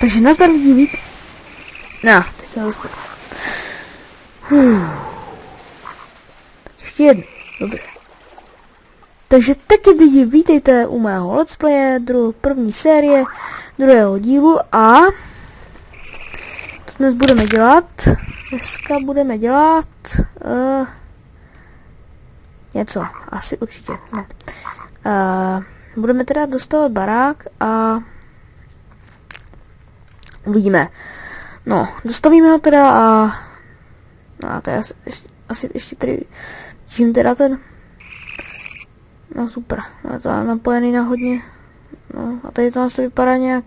Takže nazdar lidi, víc. No, teď jsem rozpěl. Ještě jedno, dobře. Takže taky lidi, vítejte u mého let's playe, první série, druhého dílu a co dnes budeme dělat? Dneska budeme dělat něco, asi určitě, ne. Budeme teda dostavovat barák a uvidíme. No, dostavíme ho teda a to je asi ještě tady čím teda ten. No super, je to napojený na hodně. No a tady to asi vypadá nějak.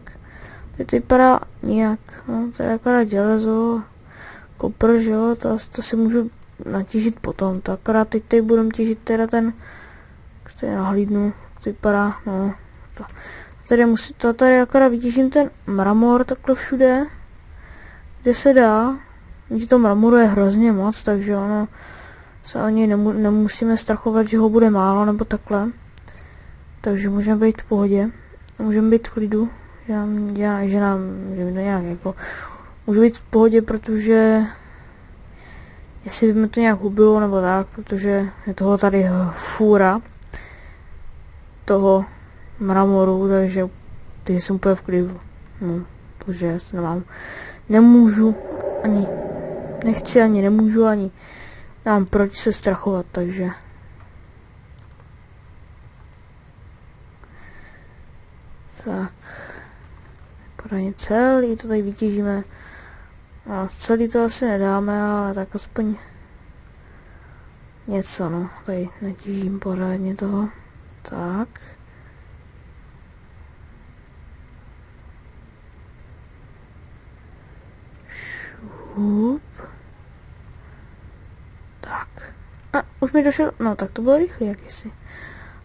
Tady to vypadá nějak. No to je akorát železo. Kopr, že jo, to si můžu natěžit potom. To akorát teď tady budeme těžit teda ten. Tady nahlídnu, to vypadá, no. To tady akorát vytěžím ten mramor takhle všude. Kde se dá. Jenže to mramoru je hrozně moc, takže ono se o něj nemusíme strachovat, že ho bude málo nebo takhle. Takže můžeme být v pohodě. Můžeme být v klidu. Že mi to nějak jako můžu být v pohodě, protože jestli by mi to nějak hubilo nebo tak, protože je toho tady fůra toho mramoru, takže ty jsem úplně v klidu. No, protože se nemůžu ani nechci, ani nemůžu, ani nemám proč se strachovat, takže tak pořádně celý to tady vytěžíme. A celý to asi nedáme, ale tak aspoň něco, no, tady netěžím pořádně toho. Tak. Šup. Tak. A už mi došel, no tak to bylo rychle jakýsi.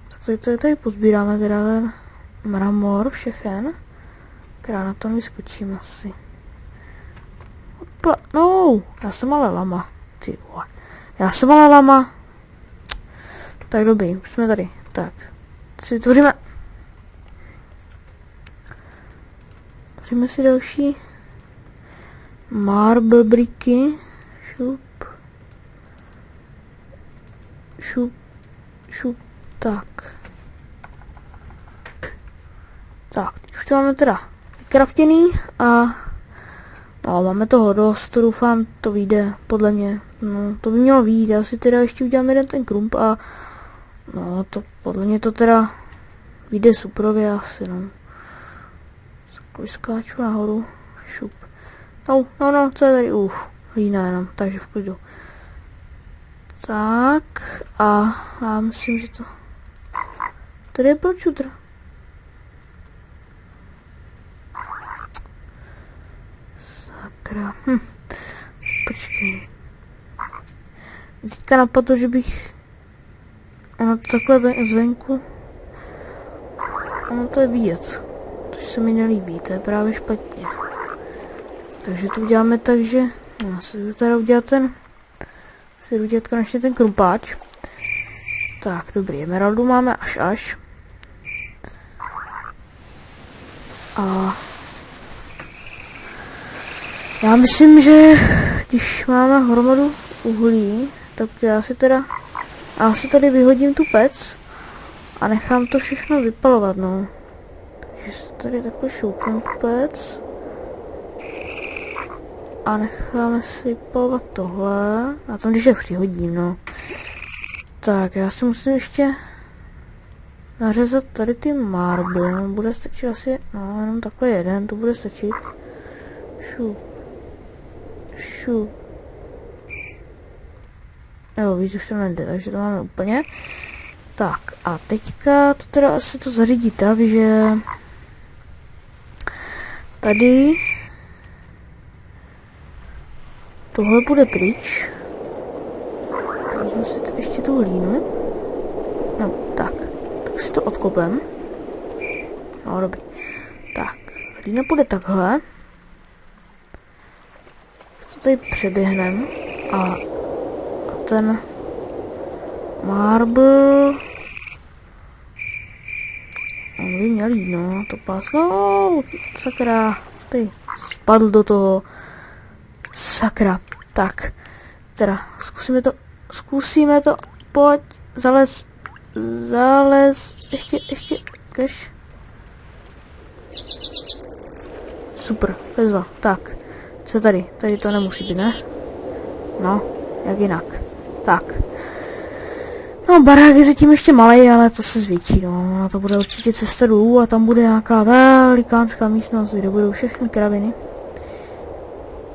Tak tady pozbíráme teda ten mramor všechen. Která na tom vyskočím asi. Opla, no, já jsem ale lama. Ty vole. Já jsem ale lama. Tak dobrý, už jsme tady. Tak. Si vytvoříme. Tvoříme si další marble bricky. Šup. Šup. Šup. Tak. Tak, teď už to máme teda vykraftěný a no, máme toho dost, to doufám, to vyjde, podle mě. No, to by mělo vyjít, já si teda ještě udělám jeden ten krump a no, to podle mě to teda vyjde suprově asi, no. Vyskáču nahoru, šup. No, co je tady, hlína jenom, takže v klidu. Tak, a já myslím, že to tady je pročutr. Sakra, počkej. Teďka napadlo, že bych ono to takhle zvenku. Ono to je vidět. To se mi nelíbí, to je právě špatně. Takže to uděláme tak, že já si jdu teda udělat konečně ten krumpáč. Tak, dobrý, emeraldu máme až. A já myslím, že když máme hromadu uhlí, tak já si tady vyhodím tu pec a nechám to všechno vypalovat, no. Takže si tady takhle šoupnu tu pec a necháme si vypalovat tohle a tam když je přihodím, no. Tak, já si musím ještě nařezat tady ty marble, bude stačit asi, no, jenom takhle jeden, to bude stačit. Šup. Jo, víc už to nejde, takže to máme úplně. Tak, a teďka to teda asi to zařídí tak, že tady tohle bude pryč. Tak vezmu si ještě tu hlínu. No, tak si to odkopem. No, dobrý. Tak, hlína bude takhle. To tady přeběhnem a ten marble On by měl jít, no, to pás. No, sakra, co ty? Spadl do toho. Sakra. Tak, teda, zkusíme to, pojď, zalez, ještě, keš. Super, bezva, tak, co tady? Tady to nemusí být, ne? No, jak jinak. Tak. No, barák je zatím ještě malý, ale to se zvětší, no. A to bude určitě cesta dolů a tam bude nějaká velikánská místnost, kde budou všechny kraviny.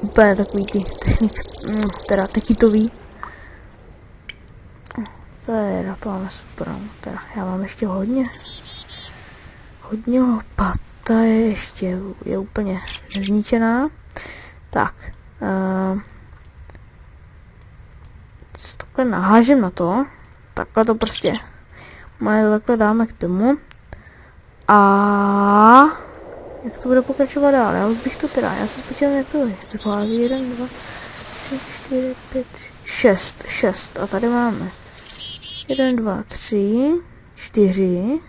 Úplně takový ty teda tekitový. Teda, to máme super, no. Teda, já mám ještě hodně lopat, ta je ještě, je úplně nezničená. Tak, takhle nahážem na to. Takhle to prostě. Máme to takhle dáme k tomu. A jak to bude pokračovat dál? Já už bych to teda, já se spočítám, jak to vychází. 1, 2, 3, 4, 5, 6. A tady máme 1, 2, 3, 4.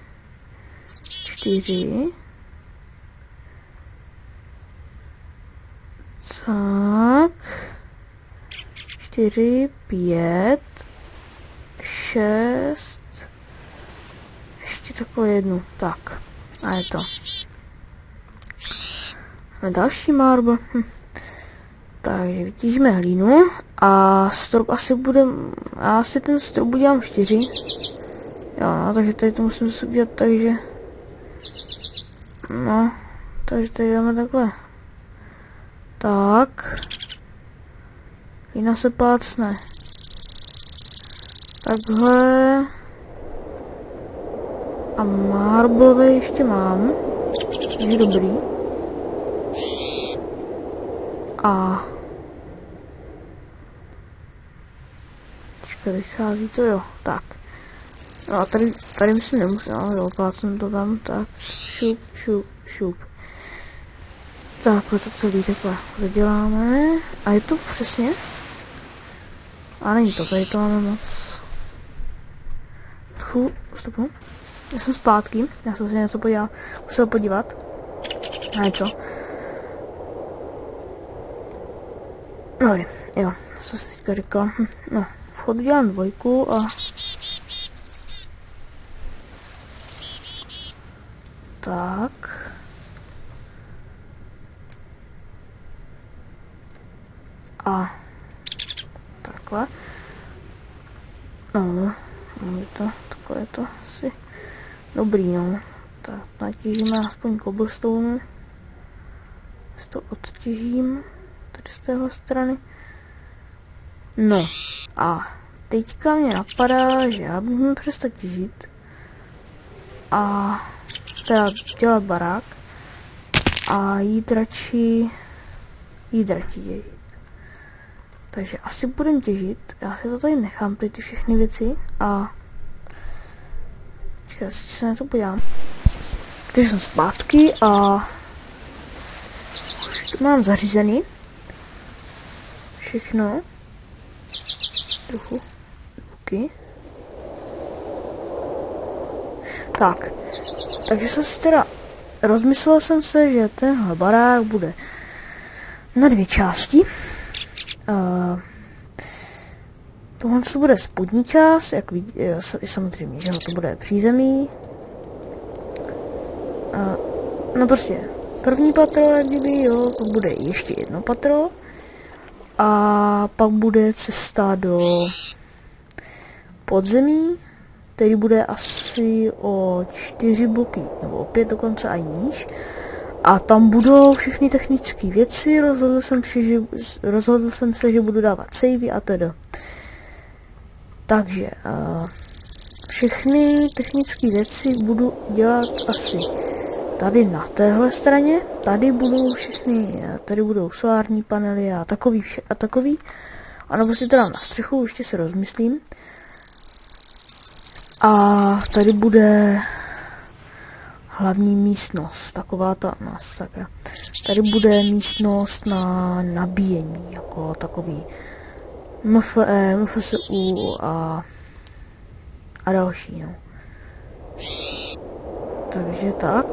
Tak. 4, 5, 6. Ještě takovou jednu. Tak. A je to. A další marble. Takže vytížíme hlínu. A strop asi bude. Asi ten strop udělám 4. Jo, no, takže tady to musím zase udělat, takže. No. Takže tady dáme takhle. Tak. Hlína se plácne. Takhle. A marblové ještě mám. Je dobrý. A počkej, vychází to, jo. Tak. No a tady myslím nemusím, ale jo, plácnu to tam, tak. Šup. Takhle to celý takhle zaděláme. A je to přesně? A není to, tady to máme moc. Stopu. Já jsem zpátky, já jsem se něco musel podívat. A něco. No, jo, co se teďka říkal. No, vchod dělám 2 a... Tak. A... Takhle. No, takhle je to asi dobrý, no. Tak natížíme aspoň cobblestone. To odtěžím. Tady z téhle strany. No. A teďka mě napadá, že já bych měl přestat těžit. A teda dělat barák. A jít radši těžit. Takže asi budem těžit. Já si to tady nechám, ty všechny věci. A čekaj, se na to podívám. Takže jsem zpátky a už to mám zařízený. Všechno. Trochu zvuky. Tak. Takže jsem si teda rozmyslel jsem se, že tenhle barák bude na 2 části. Tohle bude spodní část, jak vidíte, samozřejmě, že to bude přízemí. No prostě, první patro, jak kdyby, jo, to bude ještě 1 patro. A pak bude cesta do podzemí, který bude asi o 4 bloky, nebo o 5 dokonce i níž. A tam budou všechny technické věci, rozhodl jsem se, že budu dávat savey a teda. Takže všechny technické věci budu dělat asi tady na téhle straně. Tady budou tady budou solární panely a takový. A nebo si to dám na střechu, ještě se rozmyslím. A tady bude hlavní místnost, taková ta, no sakra. Tady bude místnost na nabíjení, jako takový MFE, MFSU a další, no. Takže tak.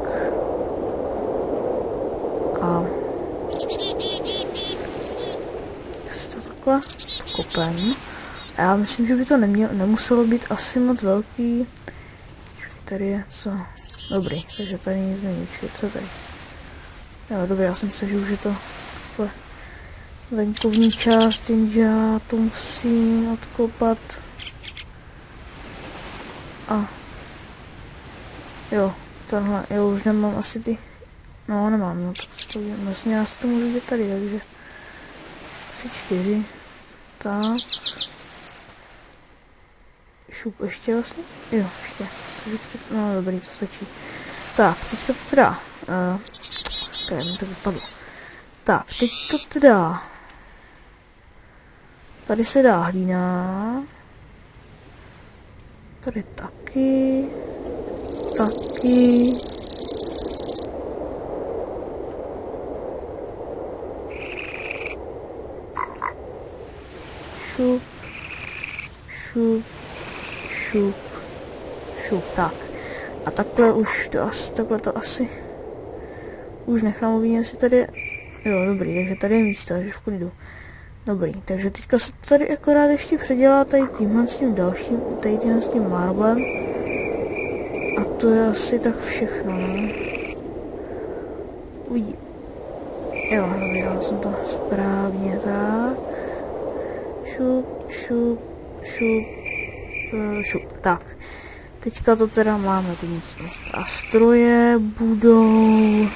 A si to takhle kopem. A já myslím, že by to nemuselo být asi moc velký. Tady je co? Dobrý, takže tady nic není. Co tady? Jo, dobrý, já jsem myslel, že už je to takhle venkovní část, jenže já to musím odkopat. A jo, tenhle, jo, už nemám asi ty, no nemám, no to vlastně já si to můžu dělat tady, takže asi 4, tak, šup, ještě vlastně, jo, ještě, no dobrý, to stačí, tak, teďka to teda, mi to vypadlo, tak, teď to teda, tady se dá hlína, tady taky, šup, šup, šup, šup, tak. A takhle už to asi, takhle to asi už nechám, uvidím, jestli tady je, jo, dobrý, takže tady je místo, takže v klidu. Dobrý, takže teďka se tady akorát ještě předělá tady tímhle s tím dalším, tady tímhle s tím marblem. A to je asi tak všechno, no. Uvidí. Jo, dobrý, dal jsem to správně, tak. Šup, šup, šup, šup, tak. Teďka to teda máme tu místnost. A stroje budou...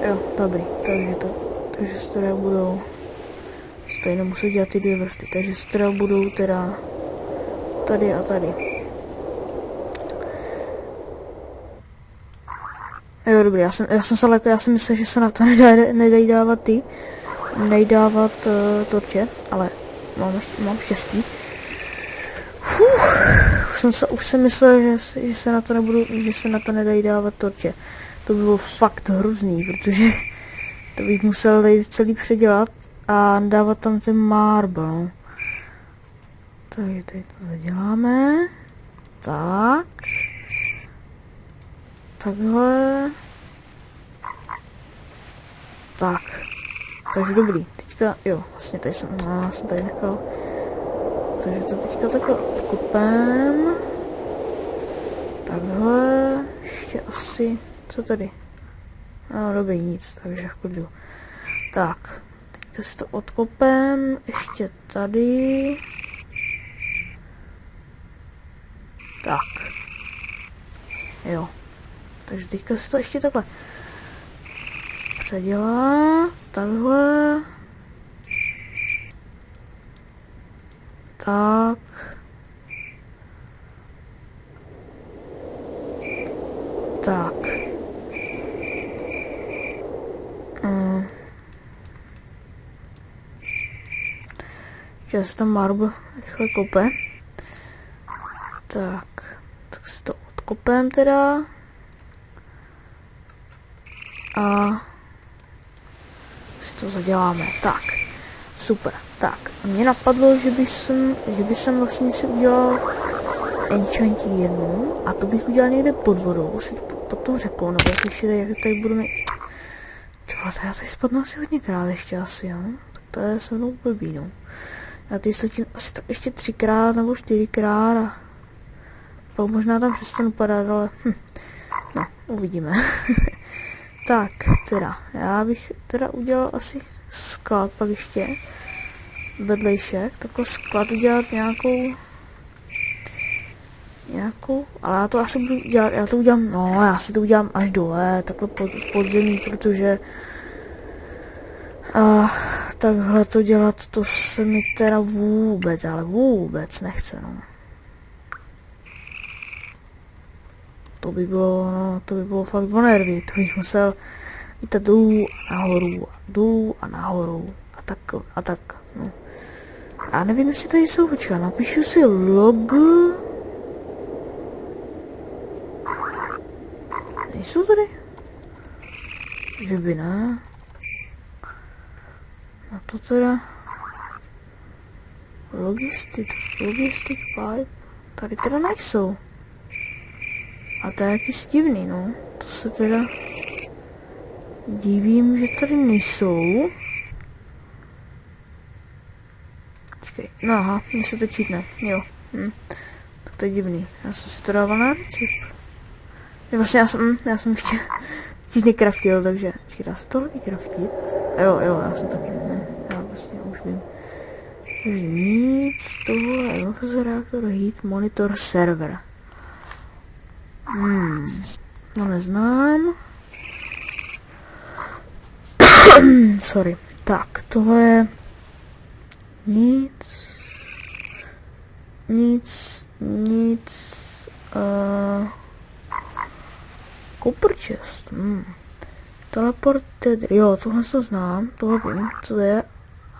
Jo, dobrý, takže stroje budou... Stejně musím dělat ty 2 vrsty, takže stroje budou teda... Tady a tady. Jo, dobrý, já jsem se lekl, já jsem myslel, že se na to nedají dávat torče, ale mám štěstí. Už jsem myslel, že se na to nedají dávat torče. To by bylo fakt hrozný, protože to bych musel tady celý předělat a dávat tam ten marble, no. Takže tady to zaděláme. Tak. Takhle. Tak. Takže dobrý. Teďka, jo, vlastně tady jsem tady nechal. Takže to teďka takhle odkopem. Takhle. Ještě asi, co tady? No dobrý, nic, takže v klidu. Tak. Teďka si to odkopem. Ještě tady. Tak. Jo. Takže teďka si to ještě takhle předělá. Takhle. Tak. Tak. Že se tam marble rychle kope. Tak si to odkopem teda. A si to zaděláme. Tak, super. Tak, a mě napadlo, že by jsem vlastně si udělal enchantírnu a to bych udělal někde pod vodou, si pod tou řekou, nebo jak tady budu mít... Tyhle, já tady spadnu asi hodněkrát ještě asi, jo? Tak to je se mnou blbý, no. Já tady sletím asi tak ještě 3krát nebo 4krát a pak možná tam přestanu padat, ale no, uvidíme. Tak, teda, já bych teda udělal asi sklad, pak ještě vedlejšek, takhle sklad udělat nějakou, ale já to asi budu dělat, já si to udělám až dole, takhle v podzemí, protože takhle to dělat, to se mi teda vůbec nechce, no. To by bylo fakt o nervy, to bych musel jít dolů a nahoru a tak, no. Já nevím, jestli tady jsou, počkej, napíšu si log. Nejsou tady? Že by ne. A to teda... Logistic pipe. Tady teda nejsou. A to je jaký divný, no. To se teda... divím, že tady nejsou. Počkej, no aha, mně se to čítne, jo. Tak to je divný, já jsem si to dával na recept. Vlastně já jsem ještě teď nekraftil, takže dá se tohle vykraftit? Jo, já jsem taky, ne, já vlastně už vím. Takže nic, tohle je reaktor, heat, monitor, server. No neznám. Sorry. Tak, tohle je nic. Copper chest. Teleported. Jo, tohle to znám, tohle vím, co to je.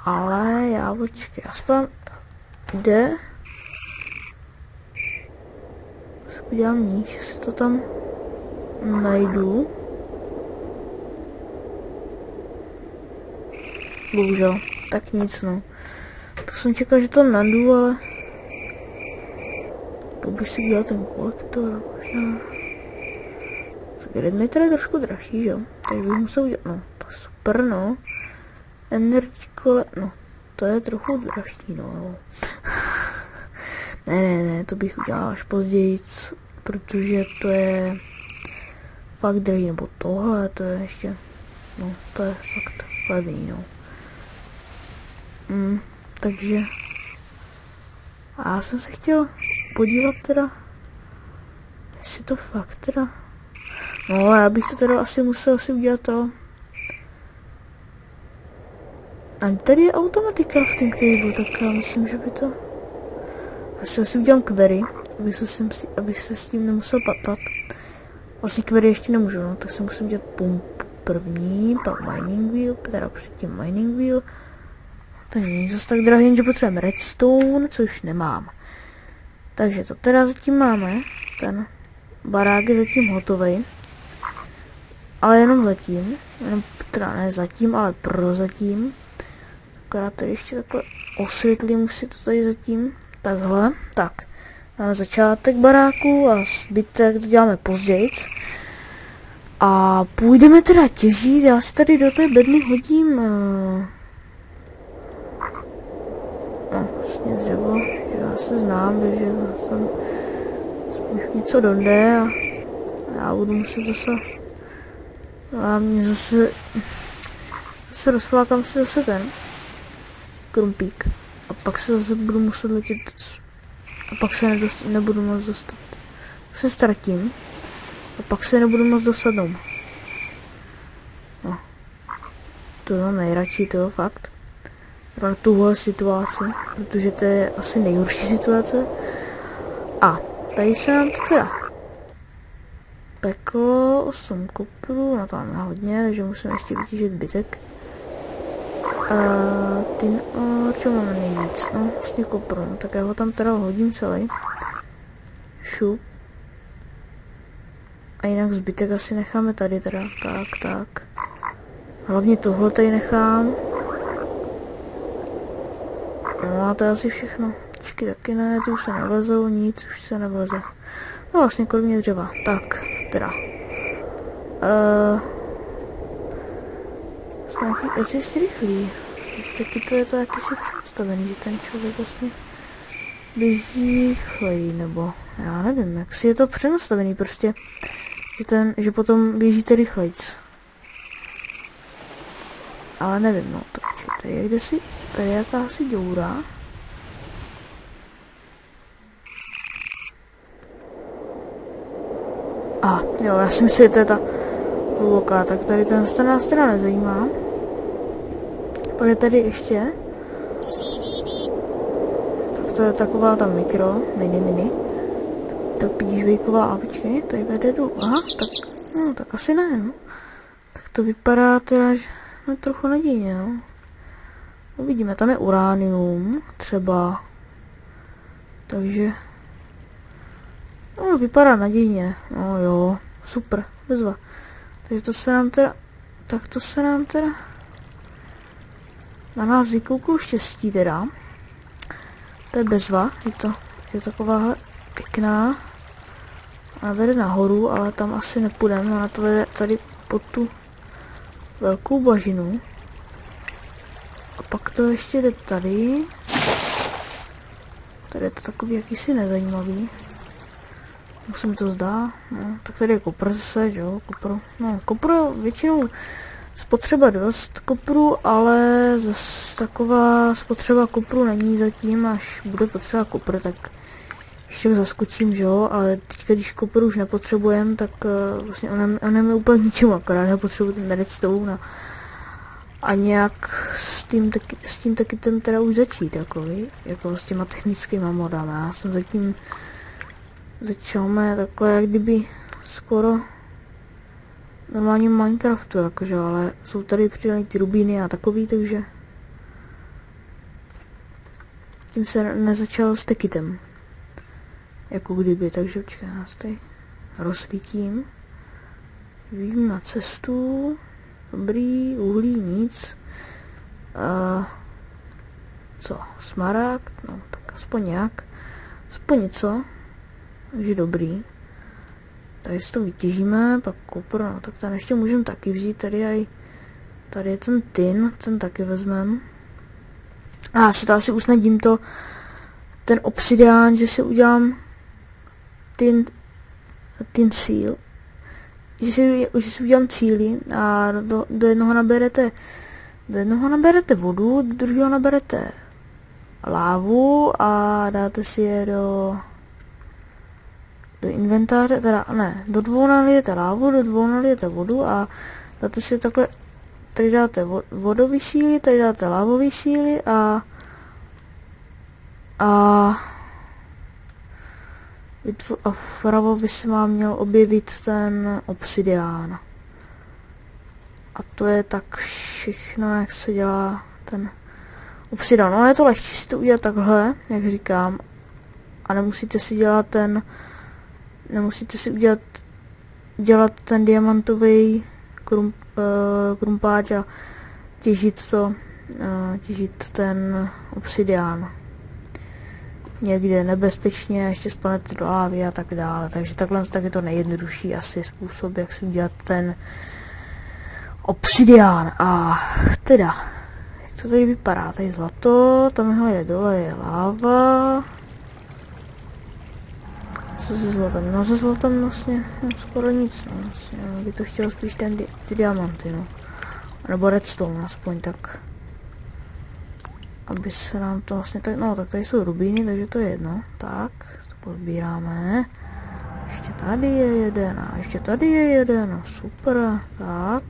Ale já počkej, aspoň kde? Se podívám níž, jestli to tam najdu. Bohužel, tak nic no. To jsem čekal, že to najdu, ale... To bych si udělal ten kolektor, možná... Grid je trošku dražší, že jo? Tak bych musel udělat, no, to je super, no. Energy no, to je trochu dražší, no. ne, to bych udělal až později, protože to je fakt drahý, nebo tohle, to je ještě, no, to je fakt levný, no. Takže, a já jsem se chtěl podívat teda, jestli to fakt teda, no, já bych to teda asi musel udělat to. A tady je automatic crafting table, tak já myslím, že by to... Asi udělám query, abych se s tím nemusel patat. Vlastně query ještě nemůžu, no, tak se musím dělat pump první, pak mining wheel, teda předtím mining wheel. To není zase tak drahý, že potřebujeme redstone, což nemám. Takže to teda zatím máme, ten barák je zatím hotový. Ale jenom zatím, teda ne zatím, ale prozatím. Akorát tady ještě takhle osvětlím si to tady zatím. Takhle, tak. Máme začátek baráku a zbytek to děláme později. A půjdeme teda těžit, já si tady do té bedny hodím... No, vlastně dřevo, že já se znám, takže tam něco dojde a já budu muset zase... A mě zase rozflákám si zase ten krumpík. A pak se zase budu muset letět a pak se nebudu moc dostat. Se ztratím a pak se nebudu moc dostat domů. No. To mám nejradši, to fakt. Pro tuhle situaci, protože to je asi nejhorší situace. A tady se nám to teda peklo 8 koprů, no to máme hodně, takže musíme ještě vytížit zbytek. Tin čo máme nejvíc? No, vlastně kopru, no, tak já ho tam teda hodím celý. Šup. A jinak zbytek asi necháme tady teda, tak. Hlavně tohle tady nechám. No a to je asi všechno. Čeky taky ne, ty už se nevlezou, nic už se nevleze. No vlastně kromě dřeva, tak, teda. Jsme jaký rychlý. Taky to je to jakýsi představený, že ten člověk vlastně běží rychleji, nebo já nevím, jak si je to přenastavený prostě, že potom běžíte rychlejc. Ale nevím, no, tak počkej, tady je kdesi, tady je jakási děura. Jo, já si myslím, že to je ta hluboká, tak tady ten nás teda nezajímá. Pak je tady ještě. Tak to je taková ta mini. Tak pížvejková, a počkej, tady vede dolů. Aha, tak, no, tak asi ne, no. Tak to vypadá teda, že no, trochu nadějně, no. Uvidíme, tam je uránium, třeba. Takže, no, vypadá nadějně, no jo, super, bezva. Takže to se nám teda tak to se nám teda na nás vykouklo štěstí teda. To je bezva, je taková pěkná. A vede nahoru, ale tam asi nepůjdeme, ona to vede tady pod tu velkou bažinu. A pak to ještě jde tady. Tady je to takový jakýsi nezajímavý. Jak se mi to zdá. No, tak tady je kopr zase, že jo, kopru. No, kopru většinou spotřeba dost kopru, ale zase taková spotřeba kopru není zatím, až bude potřeba kopr, tak ještě zaskočím, že jo, ale teďka, když kopru už nepotřebujeme, tak vlastně on je úplně ničemu, akorát nepotřebuji ten redstone a nějak s tím taky ten teda už začít, jako s těma technickýma modama. Já jsem zatím začal takhle, jak kdyby skoro normálním Minecraftu, jakože, ale jsou tady přidaný ty rubíny a takový, takže tím se nezačal s tekitem. Jako kdyby, takže počkej, já tady rozsvítím. Vidím na cestu. Dobrý, uhlí, nic. Co? Smaragd? No, tak aspoň nějak. Aspoň něco. Takže dobrý. Tady si to vytěžíme, pak kopr, no tak ten ještě můžeme taky vzít, tady je ten tin, ten taky vezmeme. A já si to asi usnadím ten obsidián, že si udělám tin seal. Že si udělám cíly a do jednoho naberete vodu, do druhého naberete lávu a dáte si je do inventáře, teda ne, do dvou nalijete lávu, do dvou nalijete vodu a dáte si takhle, tady dáte vodový síly, tady dáte lávový síly a vpravo by se vám měl objevit ten obsidián. A to je tak všechno, jak se dělá ten obsidián. No je to lehčí si to udělat takhle, jak říkám. A nemusíte si dělat ten diamantový krumpáč a těžit ten obsidián někde nebezpečně, ještě spadnete do lávy a tak dále. Takže takhle tak je to nejjednodušší asi způsob, jak si udělat ten obsidián. A teda, jak to tady vypadá? Tady je zlato, tamhle je dole je láva. Co se zlatem? No se zlatem vlastně skoro nic, no vlastně, by to chtělo spíš ty diamanty, no. Nebo redstone aspoň tak. Aby se nám to vlastně tak, no tak tady jsou rubíny, takže to je jedno. Tak, to pozbíráme. Ještě tady je jeden a ještě tady je jeden, no super, tak.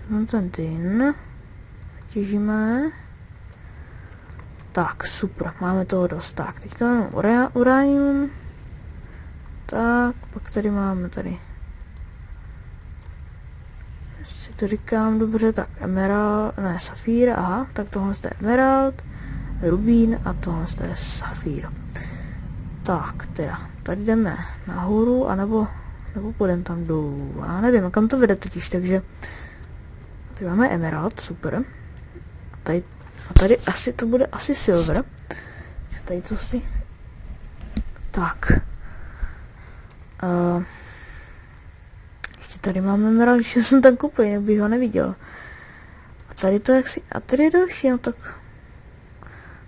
Jsem ten tin. Těžíme. Tak, super, máme toho dost. Tak, teďka máme uranium. Tak, pak tady máme tady. Si to říkám dobře, tak emerald, ne, safír, aha, tak tohle je emerald, rubín a tohle je safír. Tak, teda, tady jdeme nahoru, anebo půjdeme tam dolů, já nevím, kam to vede totiž, takže tady máme emerald, super. Tady asi to bude asi silver. Tady to si... Tak. Ještě tady máme emerald, když jsem tak koupil, jinak bych ho neviděl. A tady to jak si... A tady je další, no tak...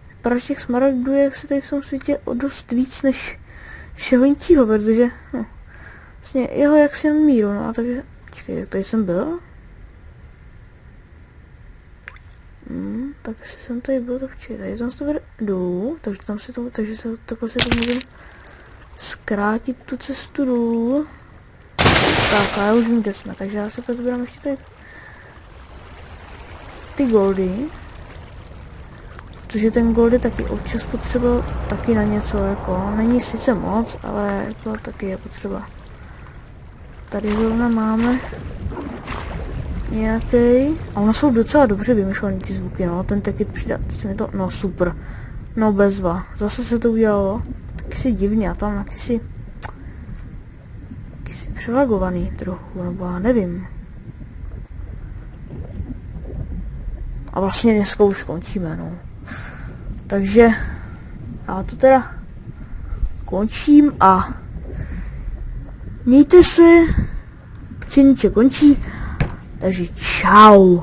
Vypadá, že těch smaragdů je jak se tady v tom světě o dost víc než všeho jiného, protože... No, vlastně jeho jak si míru, no a takže... Počkej, tady jsem byl? Tak jestli jsem tady byl, tak počkej, tady tam se to vede dolů, takže tam se to, takhle se to můžeme zkrátit tu cestu dolů. Tak, a já už vím, kde jsme, takže já se pozbírám ještě tady ty goldy. Protože ten gold je taky občas potřeba taky na něco, jako, není sice moc, ale jako taky je potřeba. Tady zrovna máme nějaký. A ono jsou docela dobře vymyšlený ty zvuky, no, ten taky přidat, to, no super, no bezva, zase se to udělalo, taky si divně, a tam taky si přelagovaný trochu, nebo já nevím. A vlastně dneska už končíme, no. Takže já to teda končím a mějte se, Ceníček končí, takže čau.